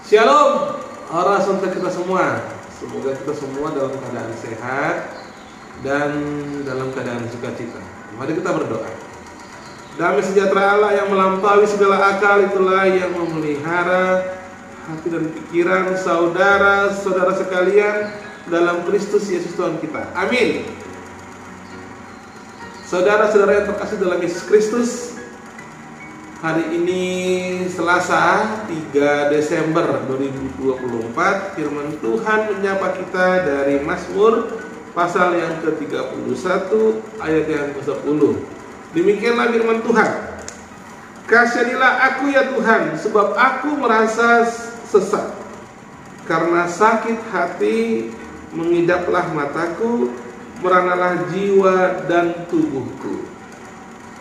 Shalom, orang sontak kita semua. Semoga kita semua dalam keadaan sehat dan dalam keadaan sukacita. Mari kita berdoa. Damai sejahtera Allah yang melampaui segala akal, itulah yang memelihara hati dan pikiran saudara-saudara sekalian dalam Kristus Yesus Tuhan kita. Amin. Saudara-saudara yang terkasih dalam Yesus Kristus, hari ini Selasa 3 Desember 2024, firman Tuhan menyapa kita dari Mazmur pasal yang ke-31 ayat yang ke-10. Demikianlah firman Tuhan. Kasihanilah aku ya Tuhan, sebab aku merasa sesak. Karena sakit hati mengidaplah mataku, meranalah jiwa dan tubuhku.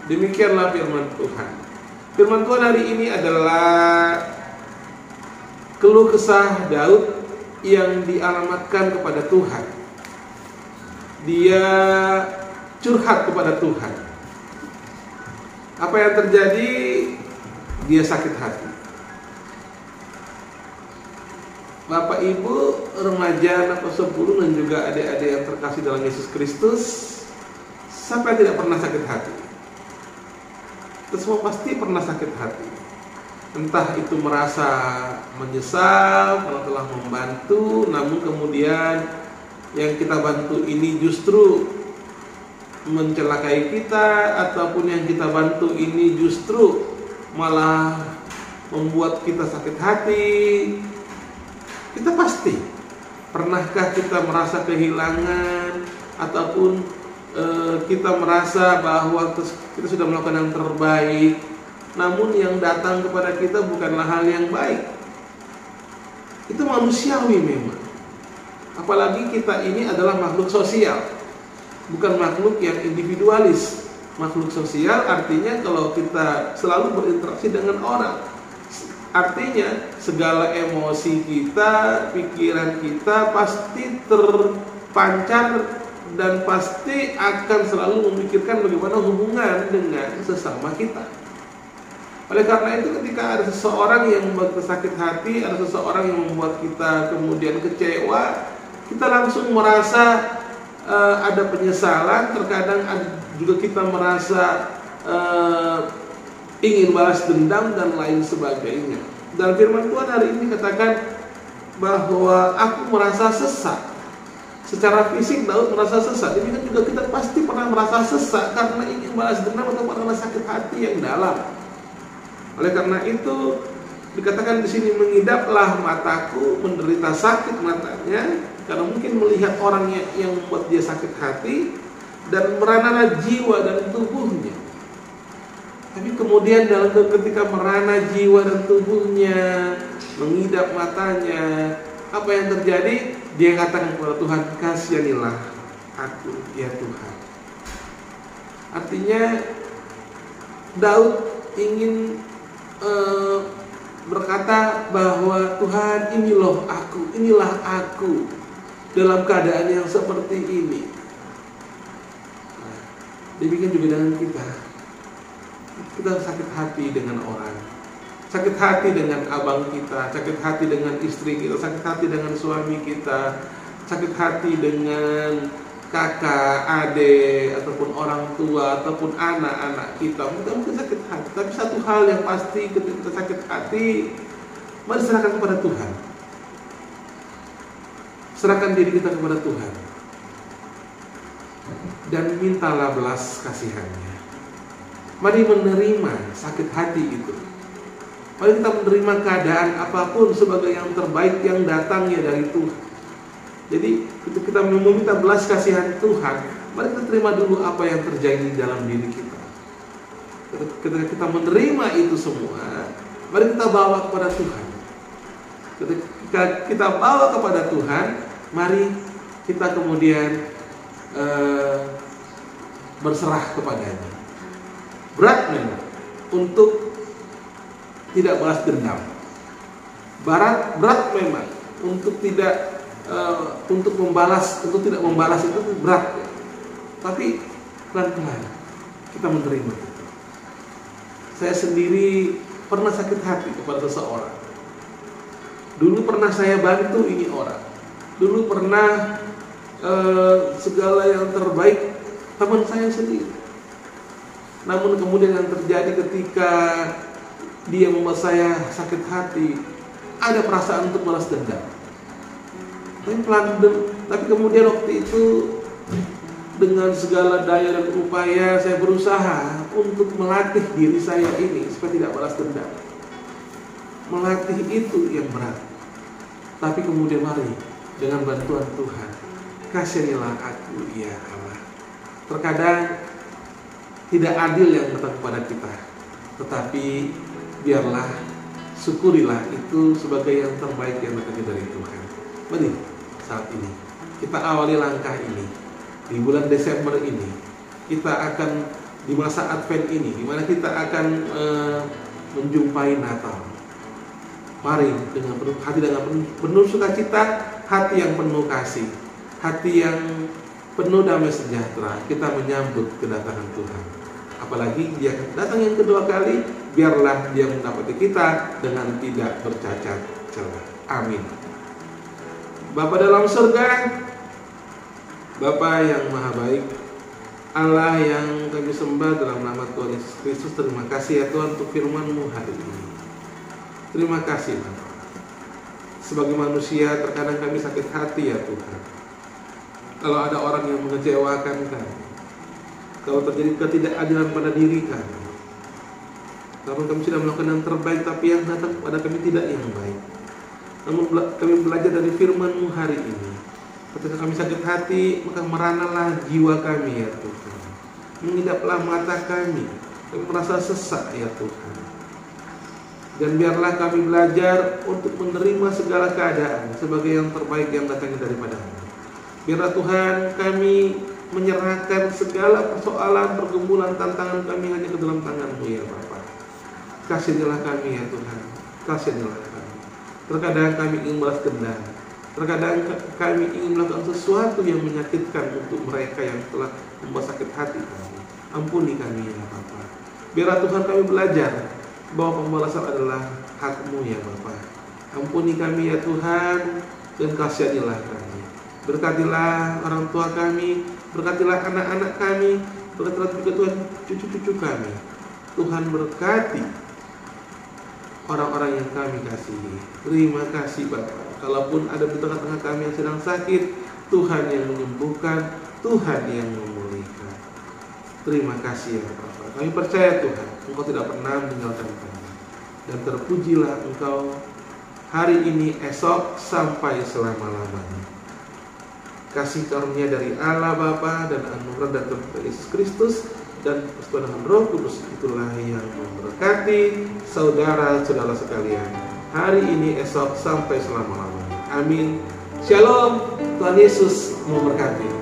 Demikianlah firman Tuhan. Firman Tuhan hari ini adalah keluh kesah Daud yang dialamatkan kepada Tuhan. Dia curhat kepada Tuhan. Apa yang terjadi? Dia sakit hati. Bapak Ibu, remaja anak 10 dan juga adik-adik yang terkasih dalam Yesus Kristus, siapa yang tidak pernah sakit hati? Kita semua pasti pernah sakit hati. Entah itu merasa menyesal kalau telah membantu, namun kemudian yang kita bantu ini justru mencelakai kita, ataupun yang kita bantu ini justru malah membuat kita sakit hati. Kita pasti. Pernahkah kita merasa kehilangan, ataupun kita merasa bahwa kita sudah melakukan yang terbaik, namun yang datang kepada kita bukanlah hal yang baik? Itu manusiawi memang. Apalagi kita ini adalah makhluk sosial, bukan makhluk yang individualis. Makhluk sosial artinya kalau kita selalu berinteraksi dengan orang, artinya segala emosi kita, pikiran kita pasti terpancar dan pasti akan selalu memikirkan bagaimana hubungan dengan sesama kita. Oleh karena itu, ketika ada seseorang yang membuat kita sakit hati, ada seseorang yang membuat kita kemudian kecewa, kita langsung merasa ada penyesalan. Terkadang juga kita merasa ingin balas dendam dan lain sebagainya. Dan firman Tuhan hari ini katakan bahwa aku merasa sesak. Secara fisik Daud merasa sesak. Jadi kan juga kita pasti pernah merasa sesak karena ingin balas dendam atau karena sakit hati yang dalam. Oleh karena itu dikatakan di sini, mengidaplah mataku, menderita sakit matanya karena mungkin melihat orang yang membuat dia sakit hati, dan meranalah jiwa dan tubuhnya. Tapi kemudian dalam ketika merana jiwa dan tubuhnya, mengidap matanya, apa yang terjadi? Dia katakan kepada Tuhan, kasihanilah aku ya Tuhan. Artinya Daud ingin berkata bahwa Tuhan, inilah aku dalam keadaan yang seperti ini. Nah, demikian juga dengan kita. Kita sakit hati dengan orang, sakit hati dengan abang kita, sakit hati dengan istri kita, sakit hati dengan suami kita, sakit hati dengan kakak, adik, ataupun orang tua, ataupun anak-anak kita. Kita mungkin sakit hati, tapi satu hal yang pasti ketika kita sakit hati, mari serahkan kepada Tuhan. Serahkan diri kita kepada Tuhan dan mintalah belas kasihannya. Mari menerima sakit hati itu. Mari kita menerima keadaan apapun sebagai yang terbaik yang datangnya dari Tuhan. Jadi ketika kita meminta belas kasihan Tuhan, mari kita terima dulu apa yang terjadi dalam diri kita. Ketika kita menerima itu semua, mari kita bawa kepada Tuhan. Ketika kita bawa kepada Tuhan, mari kita kemudian berserah kepadanya. Berat memang untuk tidak balas dendam. Berat memang untuk tidak untuk tidak membalas itu berat. Tapi pelan-pelan kita menerima itu. Saya sendiri pernah sakit hati kepada seseorang. Dulu pernah saya bantu ini orang, dulu pernah segala yang terbaik teman saya sendiri. Namun kemudian yang terjadi ketika dia membuat saya sakit hati, ada perasaan untuk balas dendam. Tapi kemudian waktu itu dengan segala daya dan upaya saya berusaha untuk melatih diri saya ini supaya tidak balas dendam. Melatih itu yang berat. Tapi kemudian mari dengan bantuan Tuhan, kasihanilah aku ya Allah. Terkadang tidak adil yang datang kepada kita, tetapi biarlah syukurilah itu sebagai yang terbaik yang datang dari Tuhan. Mari saat ini kita awali langkah ini di bulan Desember ini. Kita akan di masa Advent ini, di mana kita akan menjumpai Natal. Mari dengan penuh hati, dengan penuh sukacita, hati yang penuh kasih, hati yang penuh damai sejahtera, kita menyambut kedatangan Tuhan. Apalagi dia datang yang kedua kali, biarlah dia mendapati kita dengan tidak bercacat celah. Amin. Bapa dalam surga, Bapa yang maha baik, Allah yang kami sembah dalam nama Tuhan Yesus Kristus, terima kasih ya Tuhan untuk firman-Mu hari ini. Terima kasih Bapak. Sebagai manusia terkadang kami sakit hati ya Tuhan, kalau ada orang yang mengecewakan kami, kalau terjadi ketidakadilan pada diri kami. Namun kami sudah melakukan yang terbaik, tapi yang datang kepada kami tidak yang baik. Namun kami belajar dari firman-Mu hari ini. Ketika kami sakit hati, maka meranalah jiwa kami ya Tuhan. Mengidaplah mata kami merasa sesak ya Tuhan. Dan biarlah kami belajar untuk menerima segala keadaan sebagai yang terbaik yang datang daripada-Mu. Biarlah Tuhan kami menyerahkan segala persoalan, pergumulan, tantangan kami hanya ke dalam tangan-Mu ya Bapa. Kasihanilah kami ya Tuhan, kasihanilah kami. Terkadang kami ingin balas dendam, terkadang kami ingin melakukan sesuatu yang menyakitkan untuk mereka yang telah membuat sakit hati kami. Ampuni kami ya Bapa. Biarlah Tuhan kami belajar bahwa pembalasan adalah hak-Mu ya Bapa. Ampuni kami ya Tuhan, dan kasihanilah kami. Berkatilah orang tua kami, berkatilah anak-anak kami, berkatilah juga Tuhan cucu-cucu kami. Tuhan berkati orang-orang yang kami kasihi. Terima kasih Bapa. Kalaupun ada di tengah-tengah kami yang sedang sakit, Tuhan yang menyembuhkan, Tuhan yang memulihkan. Terima kasih ya Bapa. Kami percaya Tuhan, Engkau tidak pernah meninggalkan kami. Dan terpujilah Engkau hari ini, esok, sampai selama-lamanya. Kasih karunia dari Allah Bapa dan anugerah dari Tuhan Yesus Kristus dan persekutuan Roh Kudus itulah yang memberkati saudara-saudara sekalian hari ini, esok, sampai selama-lamanya. Amin. Shalom. Tuhan Yesus memberkati.